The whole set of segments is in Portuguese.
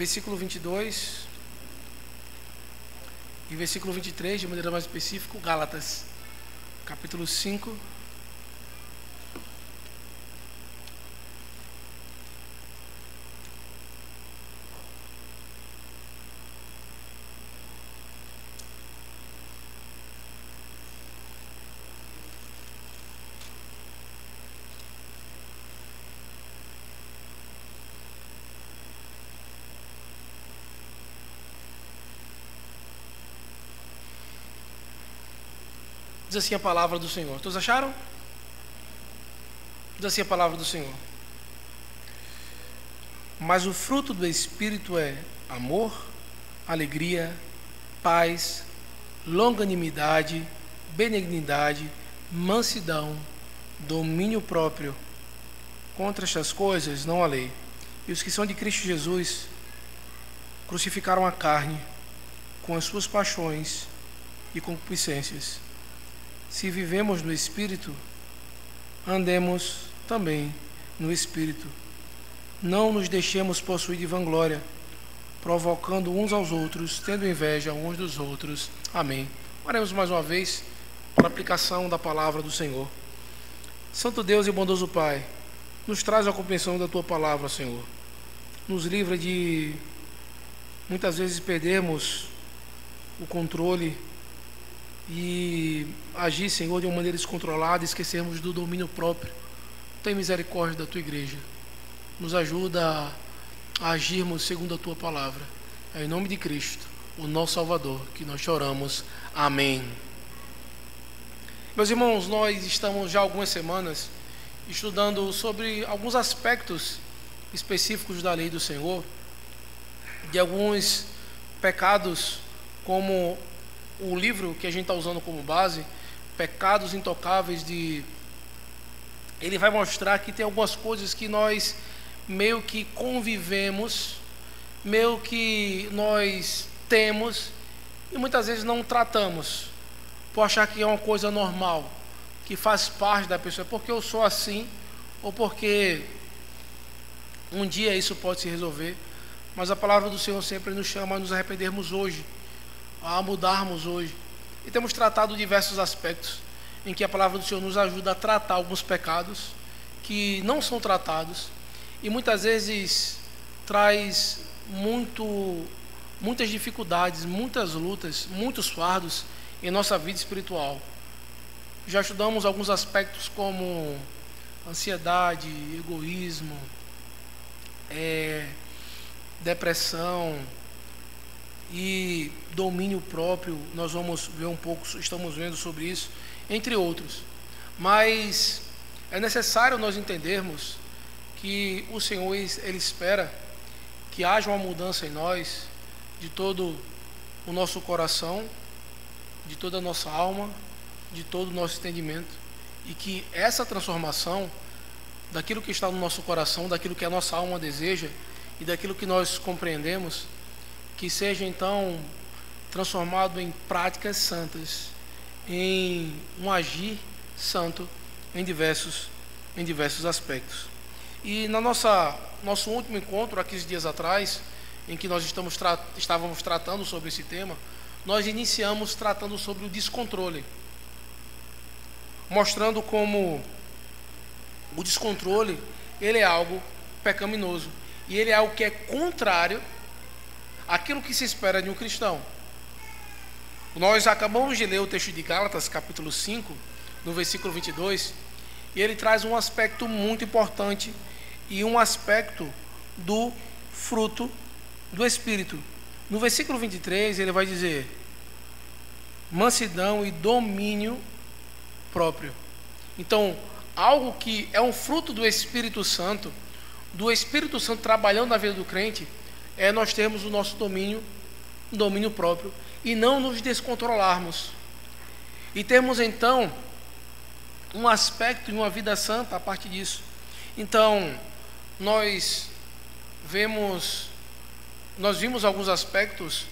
versículo 22 e versículo 23, de maneira mais específica, Gálatas, capítulo 5. Diz assim a palavra do Senhor. Todos acharam? Diz assim a palavra do Senhor. Mas o fruto do Espírito é amor, alegria, paz, longanimidade, benignidade, mansidão, domínio próprio. Contra estas coisas não há lei. E os que são de Cristo Jesus crucificaram a carne com as suas paixões e concupiscências. Se vivemos no Espírito, andemos também no Espírito. Não nos deixemos possuir de vanglória, provocando uns aos outros, tendo inveja uns dos outros. Amém. Oremos mais uma vez para a aplicação da palavra do Senhor. Santo Deus e bondoso Pai, nos traz a compreensão da Tua palavra, Senhor. Nos livra de, muitas vezes, perdermos o controle e agir, Senhor, de uma maneira descontrolada, esquecermos do domínio próprio. Tem misericórdia da Tua igreja. Nos ajuda a agirmos segundo a Tua palavra. É em nome de Cristo, o nosso Salvador, que nós choramos. Amém. Meus irmãos, nós estamos já há algumas semanas estudando sobre alguns aspectos específicos da lei do Senhor, de alguns pecados, como o livro que a gente está usando como base, Pecados Intocáveis, ele vai mostrar que tem algumas coisas que nós meio que convivemos, meio que nós temos e muitas vezes não tratamos, por achar que é uma coisa normal, que faz parte da pessoa, porque eu sou assim, ou porque um dia isso pode se resolver. Mas a palavra do Senhor sempre nos chama a nos arrependermos hoje, a mudarmos hoje. E temos tratado diversos aspectos em que a palavra do Senhor nos ajuda a tratar alguns pecados que não são tratados e muitas vezes traz muitas dificuldades, muitas lutas, muitos fardos em nossa vida espiritual. Já estudamos alguns aspectos como ansiedade, egoísmo, depressão e domínio próprio. Nós vamos ver um pouco, estamos vendo sobre isso, entre outros. Mas é necessário nós entendermos que o Senhor, Ele espera que haja uma mudança em nós, de todo o nosso coração, de toda a nossa alma, de todo o nosso entendimento, e que essa transformação daquilo que está no nosso coração, daquilo que a nossa alma deseja e daquilo que nós compreendemos, que seja então transformado em práticas santas, em um agir santo em diversos aspectos. E na nosso último encontro, há 15 dias atrás, em que nós estávamos tratando sobre esse tema, nós iniciamos tratando sobre o descontrole, mostrando como o descontrole, ele é algo pecaminoso, e ele é algo que é contrário aquilo que se espera de um cristão. Nós acabamos de ler o texto de Gálatas, capítulo 5, no versículo 22, e ele traz um aspecto muito importante e um aspecto do fruto do Espírito. No versículo 23, ele vai dizer: mansidão e domínio próprio. Então, algo que é um fruto do Espírito Santo trabalhando na vida do crente, é nós termos o nosso domínio próprio e não nos descontrolarmos. E termos então um aspecto e uma vida santa a partir disso. Então, nós vimos alguns aspectos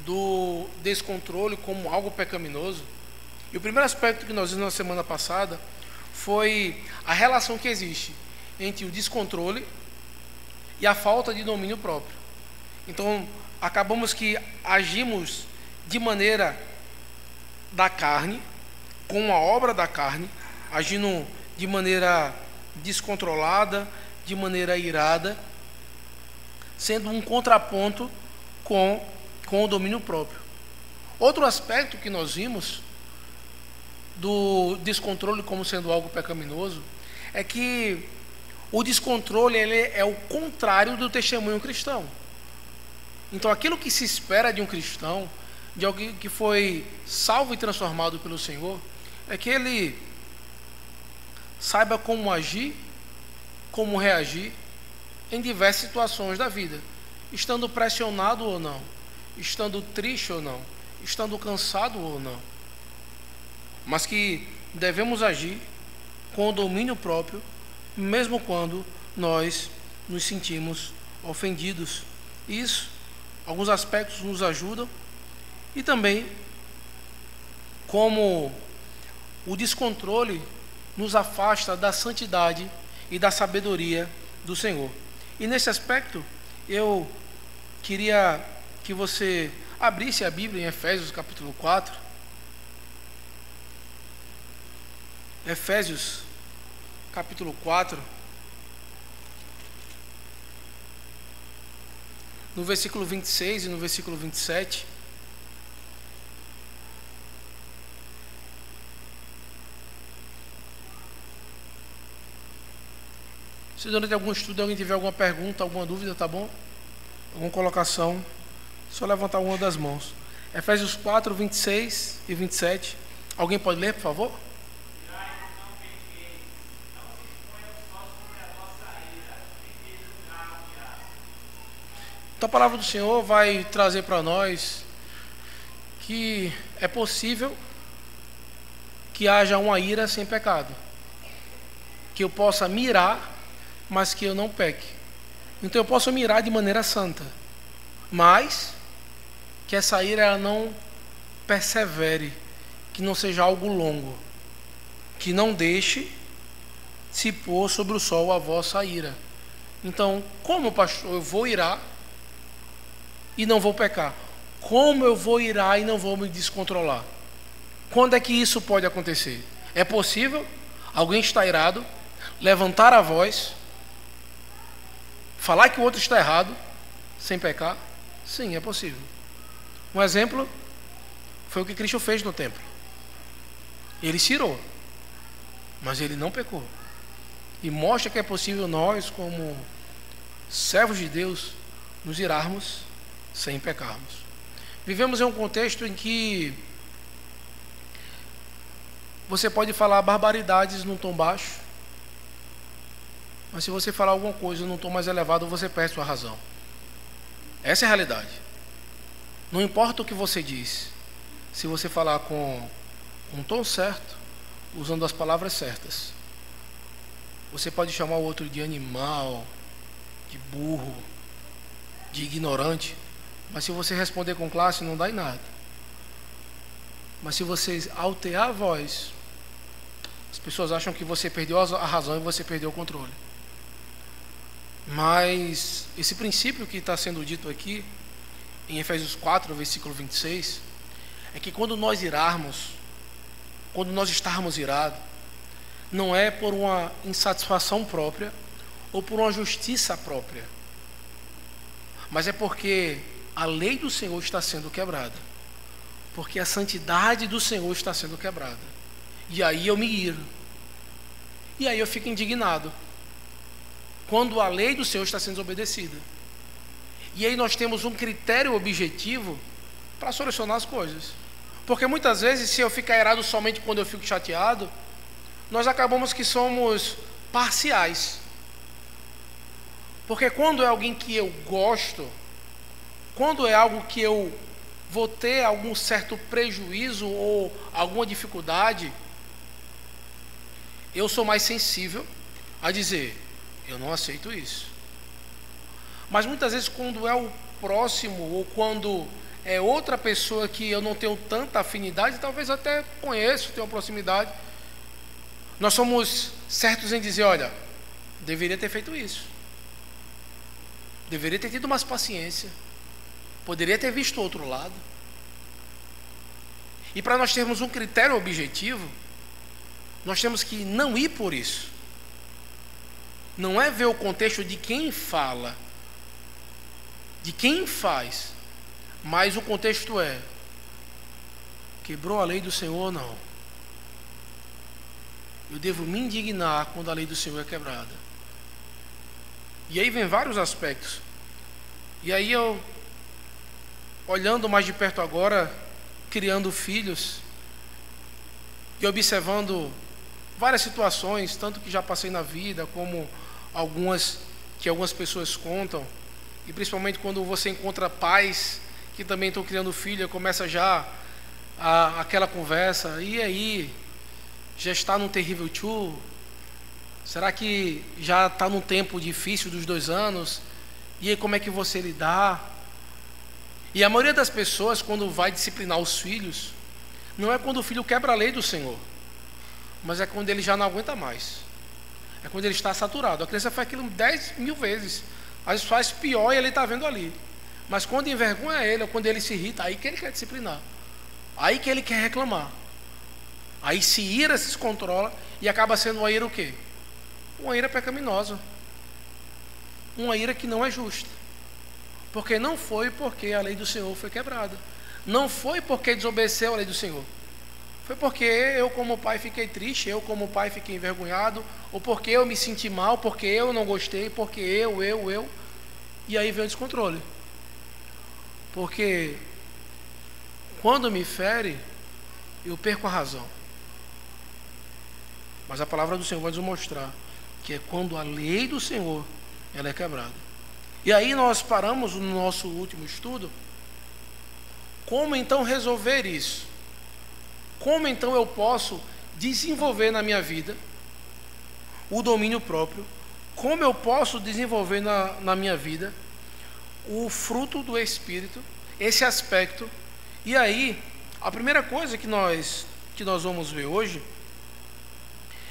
do descontrole como algo pecaminoso. E o primeiro aspecto que nós vimos na semana passada foi a relação que existe entre o descontrole e a falta de domínio próprio. Então, acabamos que agimos de maneira da carne, com a obra da carne, agindo de maneira descontrolada, de maneira irada, sendo um contraponto com o domínio próprio. Outro aspecto que nós vimos do descontrole como sendo algo pecaminoso é que o descontrole ele é o contrário do testemunho cristão. Então, aquilo que se espera de um cristão, de alguém que foi salvo e transformado pelo Senhor, é que ele saiba como agir, como reagir em diversas situações da vida, estando pressionado ou não, estando triste ou não, estando cansado ou não, mas que devemos agir com o domínio próprio, mesmo quando nós nos sentimos ofendidos. Isso, alguns aspectos nos ajudam, e também como o descontrole nos afasta da santidade e da sabedoria do Senhor. E nesse aspecto, eu queria que você abrisse a Bíblia em Efésios capítulo 4. Efésios capítulo 4, no versículo 26 e no versículo 27. Se durante algum estudo alguém tiver alguma pergunta, alguma dúvida, tá bom? Alguma colocação, só levantar uma das mãos. Efésios 4, 26 e 27. Alguém pode ler, por favor? Então a palavra do Senhor vai trazer para nós que é possível que haja uma ira sem pecado, que eu possa mirar, mas que eu não peque. Então eu posso mirar de maneira santa, mas que essa ira ela não persevere, que não seja algo longo, que não deixe se pôr sobre o sol a vossa ira. Então, como pastor, eu vou irar e não vou pecar? Como eu vou irar e não vou me descontrolar? Quando é que isso pode acontecer? É possível alguém estar irado, levantar a voz, falar que o outro está errado, sem pecar? Sim, é possível. Um exemplo foi o que Cristo fez no templo. Ele se irou, mas ele não pecou. E mostra que é possível nós, como servos de Deus, nos irarmos sem pecarmos. Vivemos em um contexto em que você pode falar barbaridades num tom baixo, mas se você falar alguma coisa num tom mais elevado, você perde sua razão. Essa é a realidade. Não importa o que você diz, se você falar com um tom certo, usando as palavras certas, você pode chamar o outro de animal, de burro, de ignorante, mas se você responder com classe, não dá em nada. Mas se você altear a voz, as pessoas acham que você perdeu a razão e você perdeu o controle. Mas esse princípio que está sendo dito aqui, em Efésios 4, versículo 26, é que quando nós irarmos, quando nós estarmos irados, não é por uma insatisfação própria ou por uma justiça própria, mas é porque a lei do Senhor está sendo quebrada, porque a santidade do Senhor está sendo quebrada. E aí eu me iro, e aí eu fico indignado quando a lei do Senhor está sendo desobedecida. E aí nós temos um critério objetivo para solucionar as coisas, porque muitas vezes, se eu ficar irado somente quando eu fico chateado, nós acabamos que somos parciais. Porque quando é alguém que eu gosto, quando é algo que eu vou ter algum certo prejuízo ou alguma dificuldade, eu sou mais sensível a dizer, eu não aceito isso. Mas muitas vezes quando é o próximo, ou quando é outra pessoa que eu não tenho tanta afinidade, talvez até conheço, tenho uma proximidade, nós somos certos em dizer, olha, deveria ter feito isso, deveria ter tido mais paciência, Poderia ter visto o outro lado. E para nós termos um critério objetivo, nós temos que não ir por isso. Não é ver o contexto de quem fala, de quem faz, mas o contexto é: quebrou a lei do Senhor ou não? Eu devo me indignar quando a lei do Senhor é quebrada. E aí vem vários aspectos. E aí eu, olhando mais de perto agora, criando filhos e observando várias situações, tanto que já passei na vida, como algumas que algumas pessoas contam, e principalmente quando você encontra pais que também estão criando filho, começa já aquela conversa: e aí, já está num terrível tio? Será que já está num tempo difícil dos 2 anos? E aí, como é que você lidar? E a maioria das pessoas, quando vai disciplinar os filhos, não é quando o filho quebra a lei do Senhor, mas é quando ele já não aguenta mais. É quando ele está saturado. A criança faz aquilo 10.000 vezes, às vezes faz pior e ele está vendo ali. Mas quando envergonha ele, ou quando ele se irrita, aí que ele quer disciplinar, aí que ele quer reclamar. Aí se ira, se descontrola e acaba sendo uma ira o quê? Uma ira pecaminosa, uma ira que não é justa, porque não foi porque a lei do Senhor foi quebrada, não foi porque desobedeceu a lei do Senhor, foi porque eu como pai fiquei triste, eu como pai fiquei envergonhado, ou porque eu me senti mal, porque eu não gostei, porque eu, e aí vem o descontrole. Porque quando me fere, eu perco a razão. Mas a palavra do Senhor vai nos mostrar que é quando a lei do Senhor ela é quebrada. E aí nós paramos no nosso último estudo. Como então resolver isso? Como então eu posso desenvolver na minha vida o domínio próprio? Como eu posso desenvolver na minha vida o fruto do Espírito, esse aspecto? E aí, a primeira coisa que nós vamos ver hoje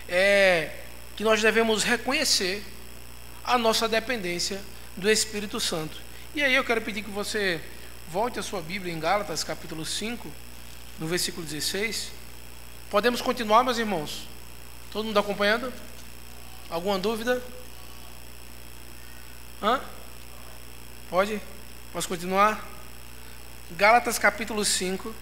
é que nós devemos reconhecer a nossa dependência do Espírito Santo. E aí eu quero pedir que você volte a sua Bíblia em Gálatas capítulo 5, no versículo 16. Podemos continuar, meus irmãos? Todo mundo acompanhando? Alguma dúvida? Pode? Posso continuar? Gálatas capítulo 5.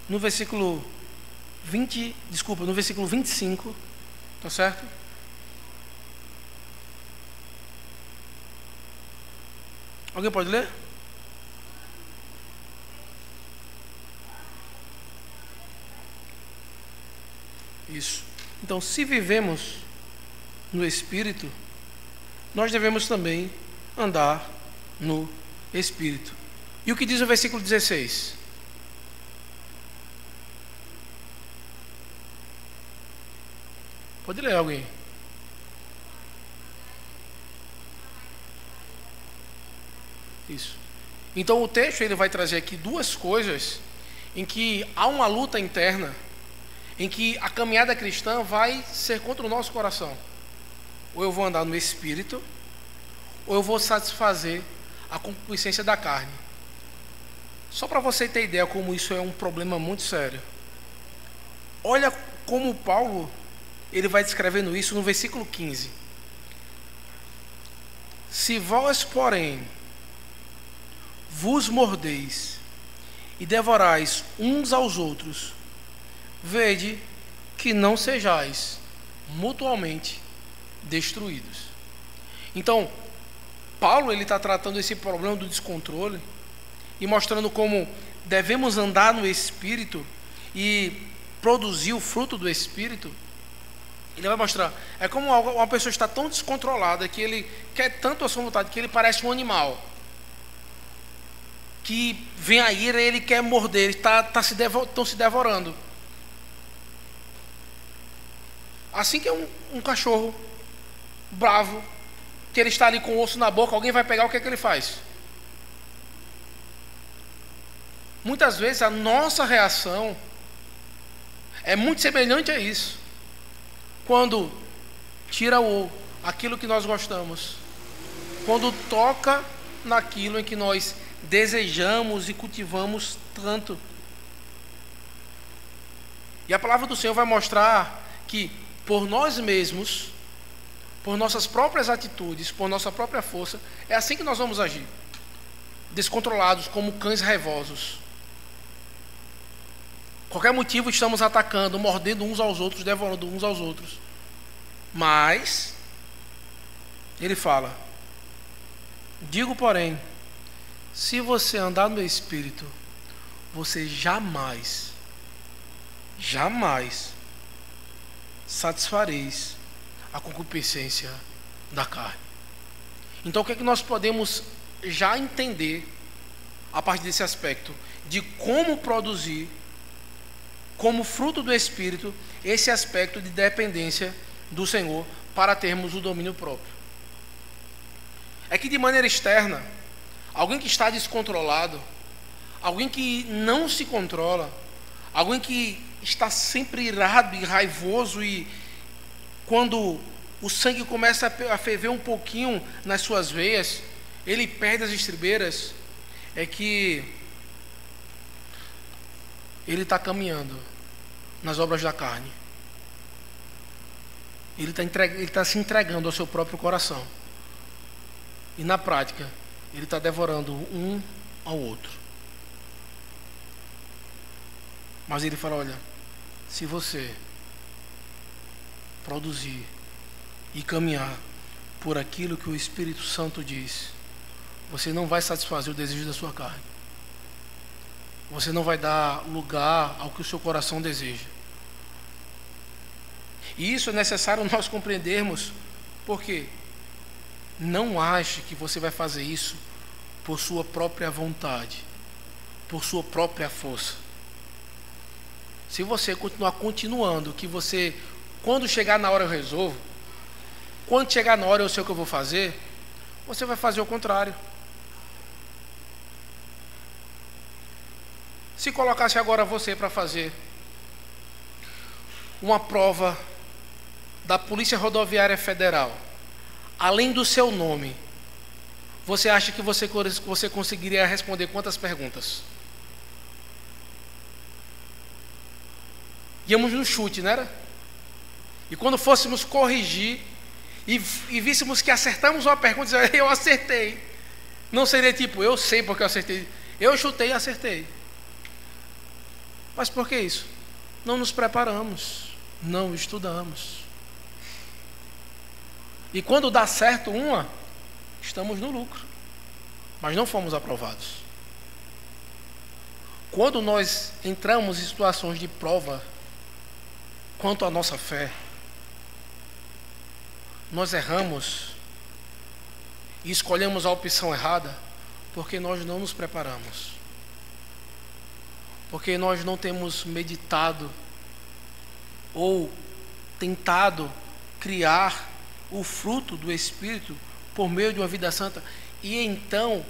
No versículo 25, tá certo? Alguém pode ler? Isso. Então, se vivemos no Espírito, nós devemos também andar no Espírito. E o que diz o versículo 16? Pode ler alguém. Isso. Então o texto ele vai trazer aqui duas coisas em que há uma luta interna, em que a caminhada cristã vai ser contra o nosso coração. Ou eu vou andar no Espírito, ou eu vou satisfazer a concupiscência da carne. Só para você ter ideia como isso é um problema muito sério. Olha como Paulo ele vai descrevendo isso no versículo 15. Se vós, porém, vos mordeis e devorais uns aos outros, vede que não sejais mutuamente destruídos. Então, Paulo ele está tratando esse problema do descontrole e mostrando como devemos andar no Espírito e produzir o fruto do Espírito. Ele vai mostrar, é como uma pessoa está tão descontrolada que ele quer tanto a sua vontade que ele parece um animal que vem a ira e ele quer morder, estão se devorando. Assim que é um cachorro bravo, que ele está ali com o osso na boca, alguém vai pegar, o que é que ele faz? Muitas vezes a nossa reação é muito semelhante a isso. Quando tira aquilo que nós gostamos, quando toca naquilo em que nós desejamos e cultivamos tanto. E a palavra do Senhor vai mostrar que por nós mesmos, por nossas próprias atitudes, por nossa própria força, é assim que nós vamos agir, descontrolados como cães raivosos. Qualquer motivo estamos atacando, mordendo uns aos outros, devorando uns aos outros. Mas ele fala: digo, porém, se você andar no Espírito, você jamais satisfareis a concupiscência da carne. Então o que é que nós podemos já entender a partir desse aspecto de como produzir, como fruto do Espírito, esse aspecto de dependência do Senhor para termos o domínio próprio? É que de maneira externa, alguém que está descontrolado, alguém que não se controla, alguém que está sempre irado e raivoso, e quando o sangue começa a ferver um pouquinho nas suas veias, ele perde as estribeiras, é que ele está caminhando nas obras da carne. Ele está se entregando ao seu próprio coração. E na prática, ele está devorando um ao outro. Mas ele fala: olha, se você produzir e caminhar por aquilo que o Espírito Santo diz, você não vai satisfazer o desejo da sua carne. Você não vai dar lugar ao que o seu coração deseja. E isso é necessário nós compreendermos, porque não ache que você vai fazer isso por sua própria vontade, por sua própria força. Se você continuar continuando, que você, quando chegar na hora eu resolvo, quando chegar na hora eu sei o que eu vou fazer, você vai fazer o contrário. Se colocasse agora você para fazer uma prova da Polícia Rodoviária Federal, além do seu nome, você acha que você conseguiria responder quantas perguntas? Íamos no chute, não era? E quando fôssemos corrigir e víssemos que acertamos uma pergunta, eu acertei. Não seria tipo, eu sei porque eu acertei. Eu chutei e acertei. Mas por que isso? Não nos preparamos, não estudamos. E quando dá certo uma, estamos no lucro, mas não fomos aprovados. Quando nós entramos em situações de prova quanto à nossa fé, nós erramos e escolhemos a opção errada porque nós não nos preparamos, porque nós não temos meditado ou tentado criar o fruto do Espírito por meio de uma vida santa, e então,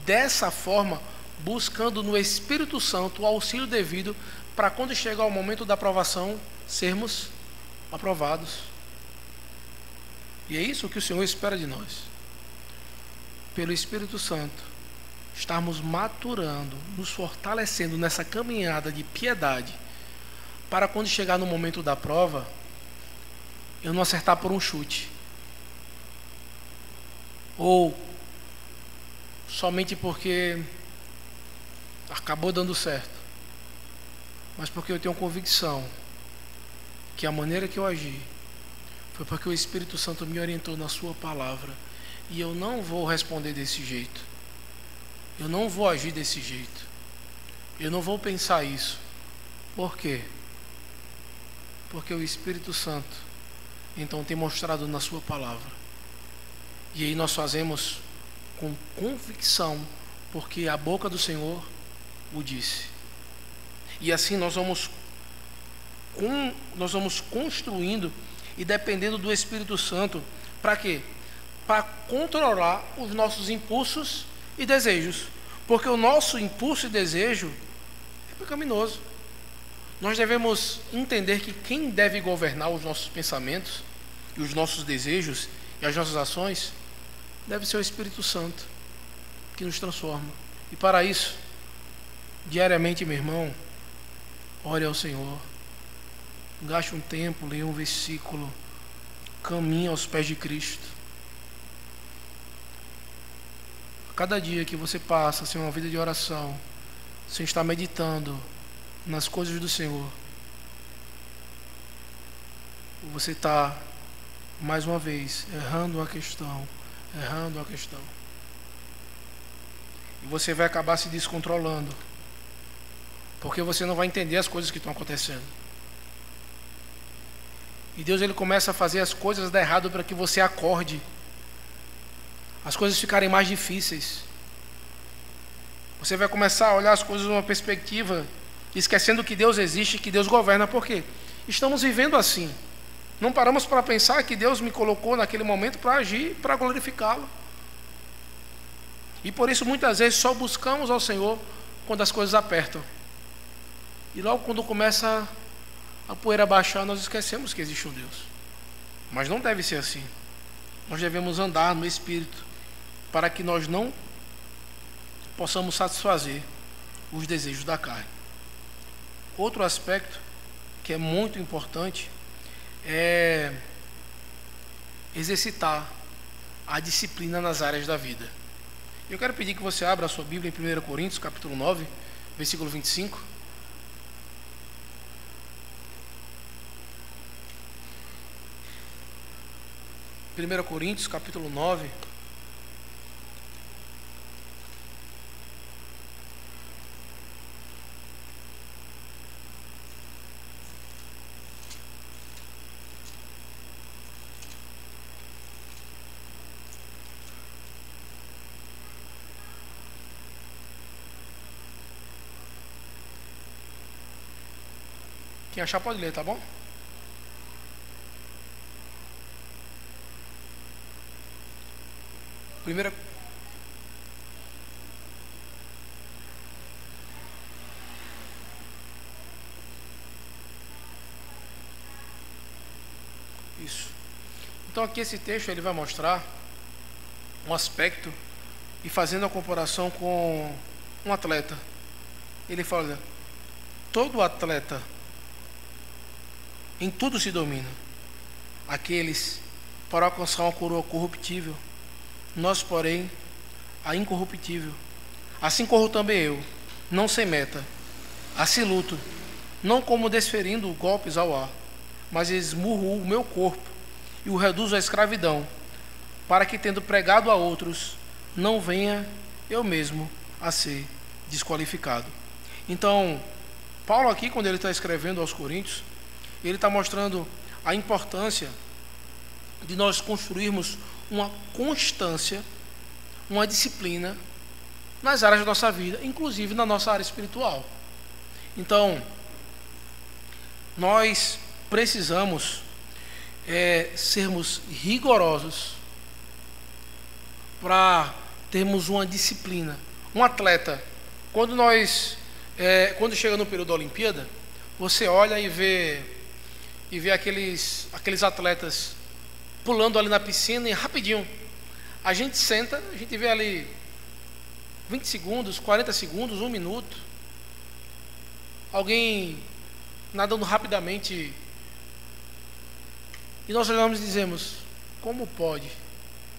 dessa forma, buscando no Espírito Santo o auxílio devido para quando chegar o momento da aprovação, sermos aprovados. E é isso que o Senhor espera de nós. Pelo Espírito Santo, estarmos maturando, nos fortalecendo nessa caminhada de piedade, para quando chegar no momento da prova, eu não acertar por um chute, ou somente porque acabou dando certo, mas porque eu tenho convicção que a maneira que eu agi foi porque o Espírito Santo me orientou na sua palavra, e eu não vou responder desse jeito, eu não vou agir desse jeito, eu não vou pensar isso. Por quê? Porque o Espírito Santo então tem mostrado na sua palavra, e aí nós fazemos com convicção, porque a boca do Senhor o disse. E assim nós vamos construindo e dependendo do Espírito Santo. Para quê? Para controlar os nossos impulsos e desejos, porque o nosso impulso e desejo é pecaminoso. nós devemos entender que quem deve governar os nossos pensamentos e os nossos desejos e as nossas ações deve ser o Espírito Santo, que nos transforma. E para isso, diariamente, meu irmão, ore ao Senhor, gaste um tempo, leia um versículo, caminhe aos pés de Cristo. Cada dia que você passa sem uma vida de oração, sem estar meditando nas coisas do Senhor, você está, mais uma vez, errando a questão. E você vai acabar se descontrolando, porque você não vai entender as coisas que estão acontecendo. E Deus, ele começa a fazer as coisas dar errado para que você acorde, as coisas ficarem mais difíceis. Você vai começar a olhar as coisas numa perspectiva, esquecendo que Deus existe, que Deus governa. Por quê? Estamos vivendo assim. Não paramos para pensar que Deus me colocou naquele momento para agir, para glorificá-lo. E por isso muitas vezes só buscamos ao Senhor quando as coisas apertam. E logo quando começa a poeira baixar, nós esquecemos que existe um Deus. Mas não deve ser assim. Nós devemos andar no Espírito, para que nós não possamos satisfazer os desejos da carne. Outro aspecto que é muito importante é exercitar a disciplina nas áreas da vida. Eu quero pedir que você abra a sua Bíblia em 1 Coríntios, capítulo 9, versículo 25. Primeira Coríntios, capítulo 9. Quem achar pode ler, tá bom? Primeira. Isso. Então aqui esse texto ele vai mostrar um aspecto e fazendo a comparação com um atleta. Ele fala: todo atleta em tudo se domina. Aqueles para alcançar uma coroa corruptível, nós, porém, a incorruptível. Assim corro também eu, não sem meta. Assim luto, não como desferindo golpes ao ar, mas esmurro o meu corpo e o reduzo à escravidão, para que, tendo pregado a outros, não venha eu mesmo a ser desqualificado. Então, Paulo aqui, quando ele está escrevendo aos Coríntios, ele está mostrando a importância de nós construirmos uma constância, uma disciplina nas áreas da nossa vida, inclusive na nossa área espiritual. Então, nós precisamos sermos rigorosos para termos uma disciplina. Um atleta, quando chega no período da Olimpíada, você olha e vê aqueles atletas pulando ali na piscina e rapidinho. A gente senta, a gente vê ali 20 segundos, 40 segundos, 1 minuto. Alguém nadando rapidamente. E nós olhamos e dizemos: como pode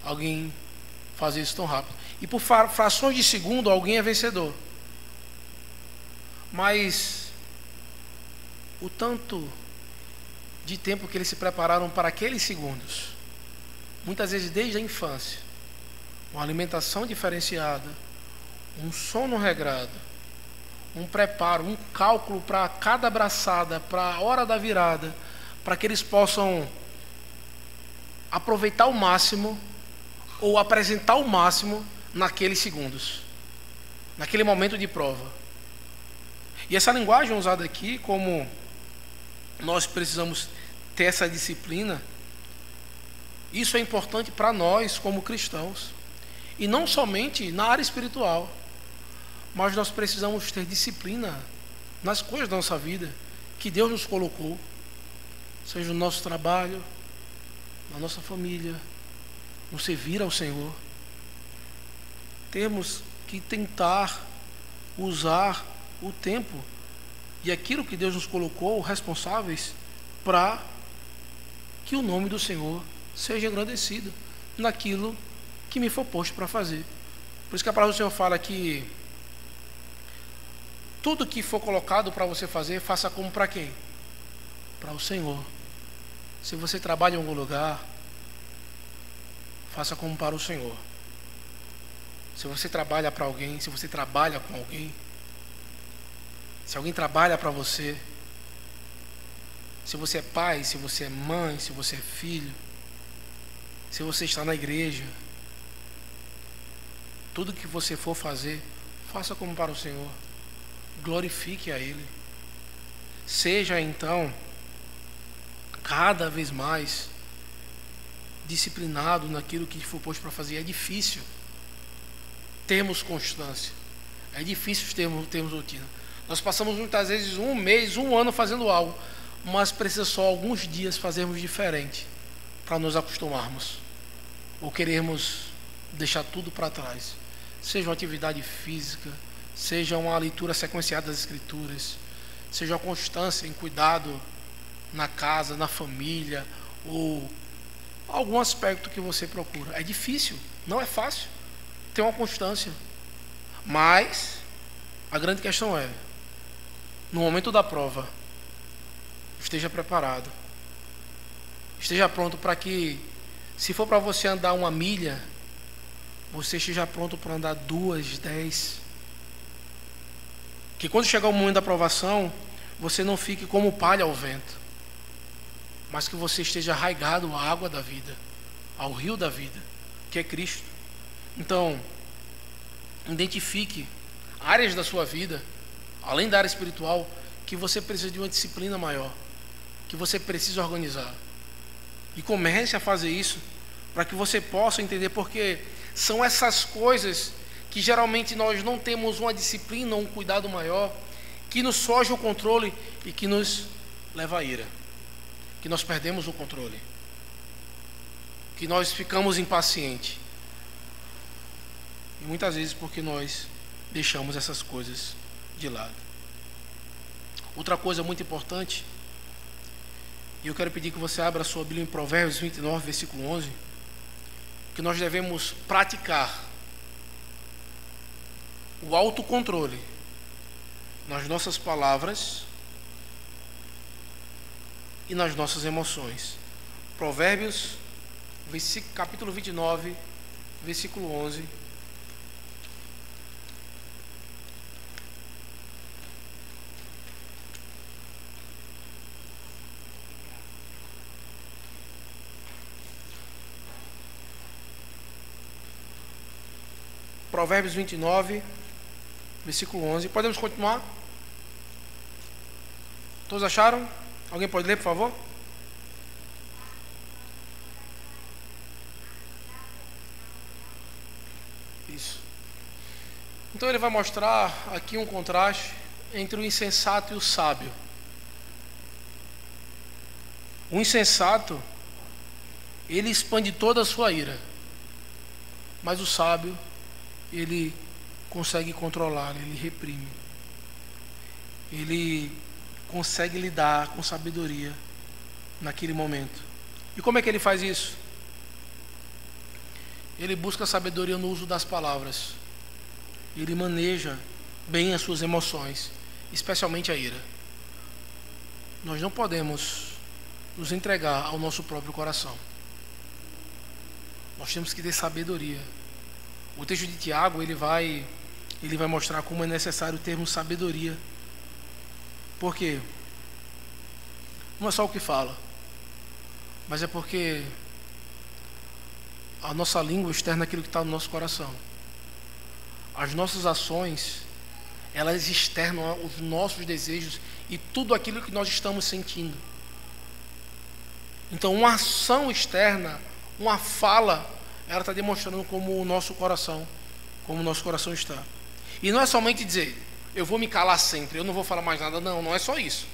alguém fazer isso tão rápido? E por frações de segundo alguém é vencedor. Mas o tanto de tempo que eles se prepararam para aqueles segundos, muitas vezes desde a infância, uma alimentação diferenciada, um sono regrado, um preparo, um cálculo para cada braçada, para a hora da virada, para que eles possam aproveitar o máximo ou apresentar o máximo naqueles segundos, naquele momento de prova. E essa linguagem usada aqui, como nós precisamos ter essa disciplina, isso é importante para nós como cristãos, e não somente na área espiritual, mas nós precisamos ter disciplina nas coisas da nossa vida, que Deus nos colocou, seja no nosso trabalho, na nossa família, no servir ao Senhor, temos que tentar usar o tempo e aquilo que Deus nos colocou responsáveis para que o nome do Senhor seja engrandecido naquilo que me for posto para fazer. Por isso que a palavra do Senhor fala que tudo que for colocado para você fazer, faça como para quem? Para o Senhor. Se você trabalha em algum lugar, faça como para o Senhor. Se você trabalha para alguém, se você trabalha com alguém, se alguém trabalha para você, se você é pai, se você é mãe, se você é filho, se você está na igreja, tudo que você for fazer, faça como para o Senhor. Glorifique a Ele. Seja então cada vez mais disciplinado naquilo que for posto para fazer. É difícil termos constância, é difícil termos rotina. Nós passamos muitas vezes um mês, um ano fazendo algo, mas precisa só alguns dias fazermos diferente para nos acostumarmos ou querermos deixar tudo para trás. Seja uma atividade física, seja uma leitura sequenciada das Escrituras, seja a constância em cuidado na casa, na família, ou algum aspecto que você procura. É difícil, não é fácil ter uma constância, mas a grande questão é, no momento da prova, esteja preparado, esteja pronto para que, se for para você andar 1 milha, você esteja pronto para andar 2, 10. Que quando chegar o momento da aprovação, você não fique como palha ao vento, mas que você esteja arraigado à água da vida, ao rio da vida, que é Cristo. Então, identifique áreas da sua vida, além da área espiritual, que você precisa de uma disciplina maior, que você precisa organizar. E comece a fazer isso, para que você possa entender, porque são essas coisas que geralmente nós não temos uma disciplina, um cuidado maior, que nos foge o controle e que nos leva à ira, que nós perdemos o controle, que nós ficamos impacientes, e muitas vezes porque nós deixamos essas coisas de lado. Outra coisa muito importante, e eu quero pedir que você abra a sua Bíblia em Provérbios 29, versículo 11, que nós devemos praticar o autocontrole nas nossas palavras e nas nossas emoções. Provérbios, capítulo 29, versículo 11. Provérbios 29, versículo 11. Podemos continuar? Todos acharam? Alguém pode ler, por favor? Isso. Então ele vai mostrar aqui um contraste entre o insensato e o sábio. O insensato, ele expande toda a sua ira, mas o sábio, ele consegue controlar, ele reprime, ele consegue lidar com sabedoria naquele momento. E como é que ele faz isso? Ele busca sabedoria no uso das palavras, ele maneja bem as suas emoções, especialmente a ira. Nós não podemos nos entregar ao nosso próprio coração, nós temos que ter sabedoria. O texto de Tiago, ele vai mostrar como é necessário termos sabedoria. Por quê? Não é só o que fala, mas é porque a nossa língua externa aquilo que está no nosso coração. As nossas ações, elas externam os nossos desejos e tudo aquilo que nós estamos sentindo. Então, uma ação externa, uma fala, ela está demonstrando como o nosso coração está. E não é somente dizer, eu vou me calar sempre, eu não vou falar mais nada. Não é só isso.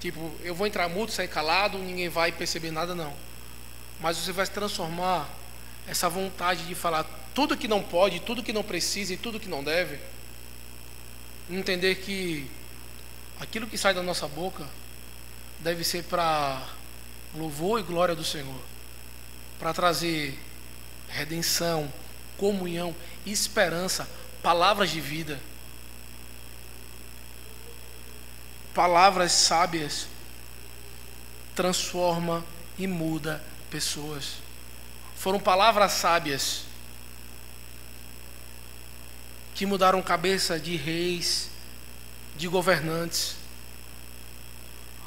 Tipo, eu vou entrar mudo, sair calado, ninguém vai perceber nada, não. Mas você vai transformar essa vontade de falar tudo que não pode, tudo que não precisa e tudo que não deve, entender que aquilo que sai da nossa boca deve ser para louvor e glória do Senhor, para trazer redenção, comunhão, esperança, palavras de vida, palavras sábias transforma e muda pessoas. Foram palavras sábias que mudaram cabeça de reis, de governantes.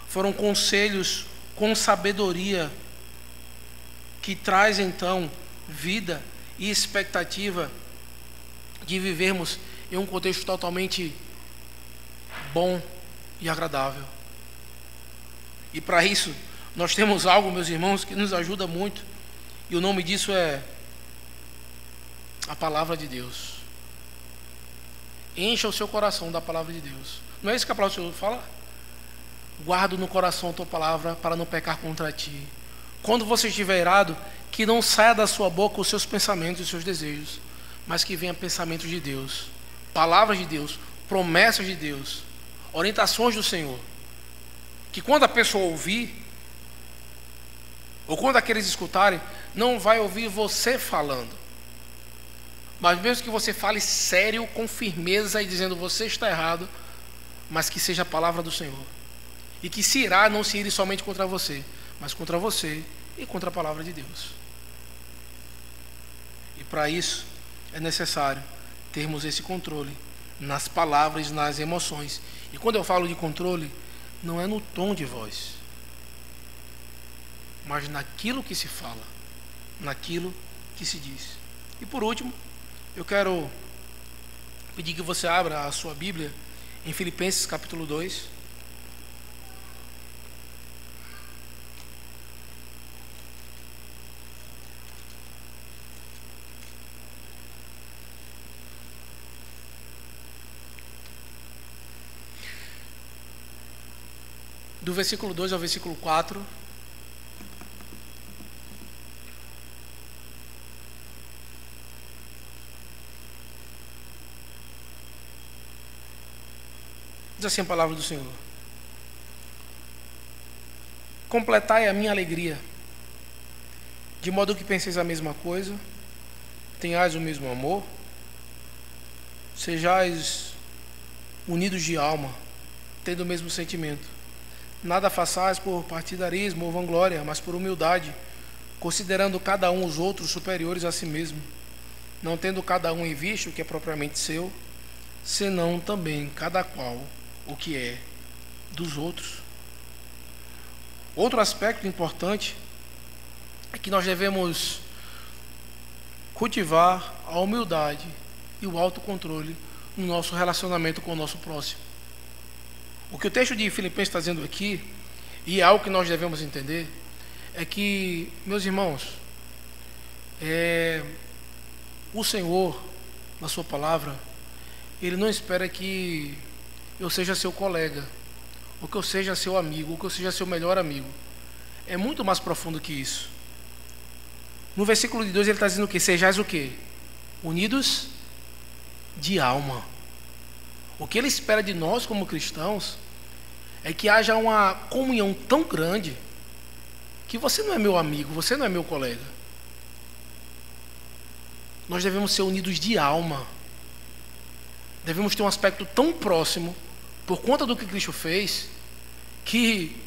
Foram conselhos com sabedoria que traz então vida e expectativa de vivermos em um contexto totalmente bom e agradável. E para isso nós temos algo, meus irmãos, que nos ajuda muito, e o nome disso é a palavra de Deus. Encha o seu coração da palavra de Deus. Não é isso que a palavra do Senhor fala? Guarda no coração a tua palavra para não pecar contra ti. Quando você estiver irado, que não saia da sua boca os seus pensamentos e os seus desejos, mas que venha pensamentos de Deus, palavras de Deus, promessas de Deus, orientações do Senhor. Que quando a pessoa ouvir, ou quando aqueles escutarem, não vai ouvir você falando, mas mesmo que você fale sério, com firmeza e dizendo você está errado, mas que seja a palavra do Senhor. E que se irá, não se ire somente contra você, mas contra você e contra a palavra de Deus. E para isso é necessário termos esse controle nas palavras, nas emoções. E quando eu falo de controle, não é no tom de voz, mas naquilo que se fala, naquilo que se diz. E por último, eu quero pedir que você abra a sua Bíblia em Filipenses capítulo 2. Do versículo 2 ao versículo 4. Diz assim a palavra do Senhor: completai a minha alegria, de modo que penseis a mesma coisa, tenhais o mesmo amor, sejais unidos de alma, tendo o mesmo sentimento. Nada façais por partidarismo ou vanglória, mas por humildade, considerando cada um os outros superiores a si mesmo, não tendo cada um em vista o que é propriamente seu, senão também cada qual o que é dos outros. Outro aspecto importante é que nós devemos cultivar a humildade e o autocontrole no nosso relacionamento com o nosso próximo. O que o texto de Filipenses está dizendo aqui, e é algo que nós devemos entender, é que, meus irmãos, o Senhor, na sua palavra, Ele não espera que eu seja seu colega, ou que eu seja seu amigo, ou que eu seja seu melhor amigo. É muito mais profundo que isso. No versículo de 2 ele está dizendo o quê? Sejais o quê? Unidos de alma. O que ele espera de nós como cristãos é que haja uma comunhão tão grande que você não é meu amigo, você não é meu colega. Nós devemos ser unidos de alma. Devemos ter um aspecto tão próximo por conta do que Cristo fez, que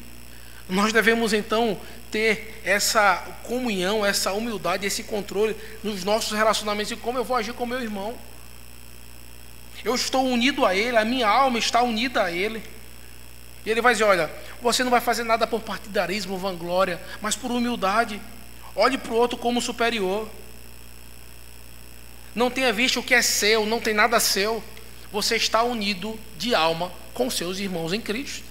nós devemos então ter essa comunhão, essa humildade, esse controle nos nossos relacionamentos e como eu vou agir com meu irmão. Eu estou unido a Ele, a minha alma está unida a Ele. E Ele vai dizer, olha, você não vai fazer nada por partidarismo, vanglória, mas por humildade. Olhe para o outro como superior. Não tenha visto o que é seu, não tem nada seu. Você está unido de alma com seus irmãos em Cristo.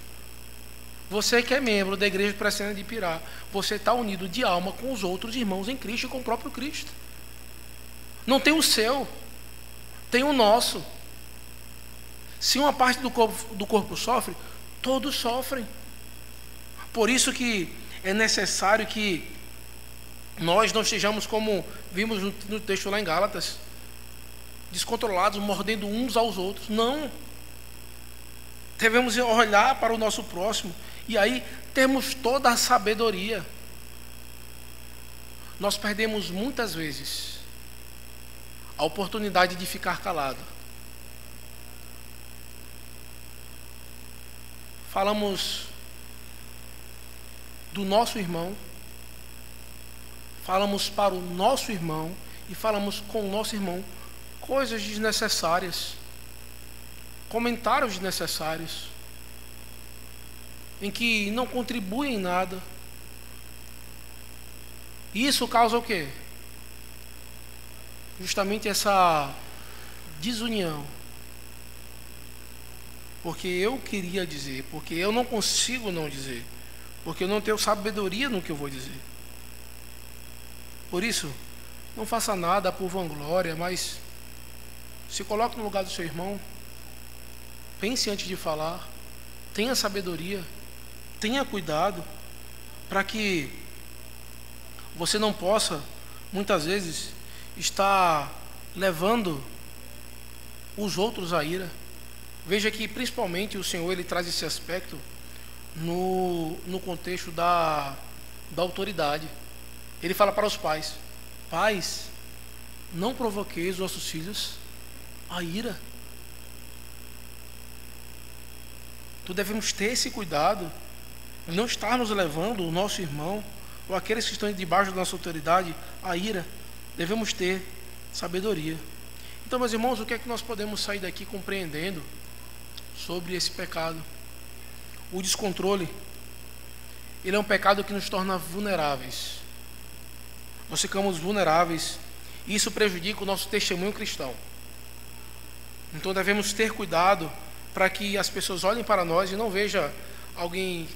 Você que é membro da Igreja Presbiteriana de Pirá, você está unido de alma com os outros irmãos em Cristo e com o próprio Cristo. Não tem o seu, tem o nosso. Se uma parte do corpo sofre, todos sofrem. Por isso que é necessário que nós não estejamos, como vimos no texto lá em Gálatas, descontrolados, mordendo uns aos outros. Não. Devemos olhar para o nosso próximo e aí temos toda a sabedoria. Nós perdemos muitas vezes a oportunidade de ficar calado. Falamos do nosso irmão, falamos para o nosso irmão e falamos com o nosso irmão coisas desnecessárias, comentários desnecessários, em que não contribuem em nada. Isso causa o quê? Justamente essa desunião. Porque eu queria dizer, porque eu não consigo não dizer, porque eu não tenho sabedoria no que eu vou dizer. Por isso, não faça nada por vanglória, mas se coloque no lugar do seu irmão, pense antes de falar, tenha sabedoria, tenha cuidado, para que você não possa, muitas vezes, estar levando os outros à ira. Veja que, principalmente, o Senhor ele traz esse aspecto no contexto da autoridade. Ele fala para os pais: pais, não provoqueis os vossos filhos à ira. Então devemos ter esse cuidado, não estarmos levando o nosso irmão ou aqueles que estão debaixo da nossa autoridade à ira. Devemos ter sabedoria. Então, meus irmãos, o que é que nós podemos sair daqui compreendendo sobre esse pecado? O descontrole, ele é um pecado que nos torna vulneráveis. Nós ficamos vulneráveis e isso prejudica o nosso testemunho cristão. Então devemos ter cuidado para que as pessoas olhem para nós e não vejam alguém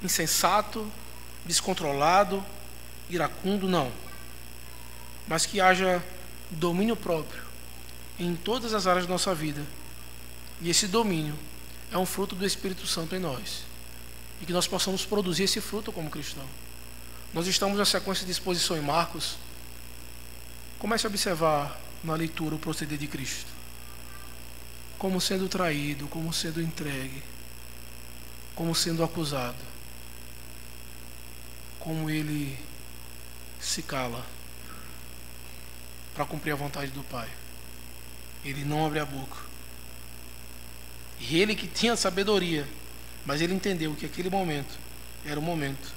insensato, descontrolado, iracundo, não. Mas que haja domínio próprio em todas as áreas da nossa vida. E esse domínio é um fruto do Espírito Santo em nós. E que nós possamos produzir esse fruto como cristão. Nós estamos na sequência de exposição em Marcos. Comece a observar na leitura o proceder de Cristo. Como sendo traído, como sendo entregue, como sendo acusado. Como ele se cala para cumprir a vontade do Pai. Ele não abre a boca. E ele que tinha sabedoria, mas ele entendeu que aquele momento era o momento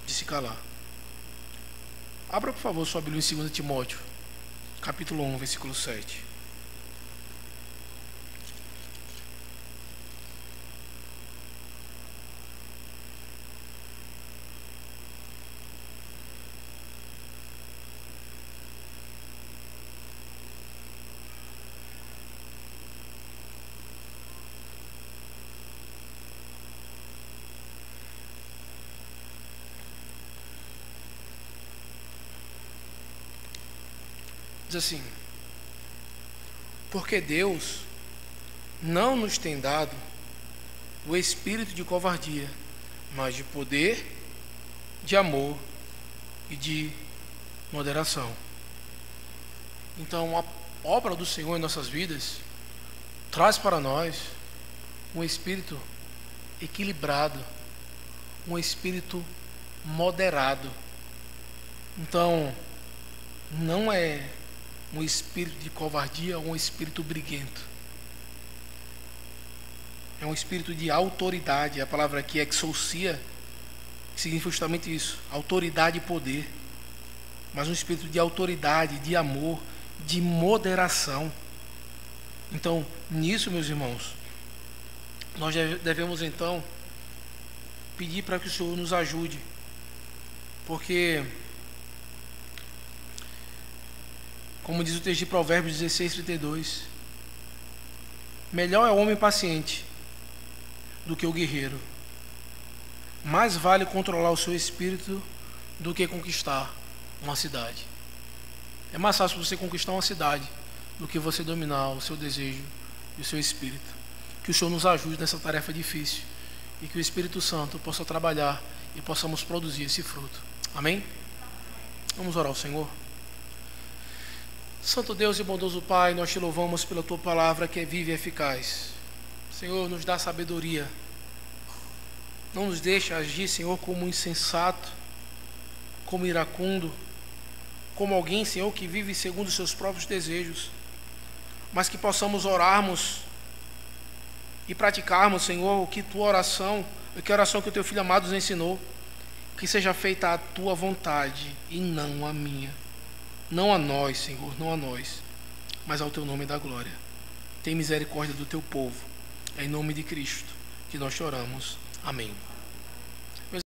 de se calar. Abra, por favor, sua Bíblia em 2 Timóteo, capítulo 1, versículo 7. Diz assim: porque Deus não nos tem dado o espírito de covardia, mas de poder, de amor e de moderação. Então, a obra do Senhor em nossas vidas traz para nós um espírito equilibrado, um espírito moderado. Então, não é um espírito de covardia ou um espírito briguento. É um espírito de autoridade. A palavra aqui é exousia, que significa justamente isso, autoridade e poder. Mas um espírito de autoridade, de amor, de moderação. Então, nisso, meus irmãos, nós devemos então pedir para que o Senhor nos ajude, porque, como diz o texto de Provérbios 16:32, melhor é o homem paciente do que o guerreiro. Mais vale controlar o seu espírito do que conquistar uma cidade. É mais fácil você conquistar uma cidade do que você dominar o seu desejo e o seu espírito. Que o Senhor nos ajude nessa tarefa difícil e que o Espírito Santo possa trabalhar e possamos produzir esse fruto. Amém? Vamos orar ao Senhor. Santo Deus e bondoso Pai, nós te louvamos pela tua palavra que é viva e eficaz. Senhor, nos dá sabedoria. Não nos deixa agir, Senhor, como insensato, como iracundo, como alguém, Senhor, que vive segundo os seus próprios desejos, mas que possamos orarmos e praticarmos, Senhor, o que tua oração, que a oração que o teu Filho amado nos ensinou, que seja feita a tua vontade e não a minha. Não a nós, Senhor, não a nós, mas ao teu nome da glória. Tem misericórdia do teu povo. É em nome de Cristo que nós choramos. Amém.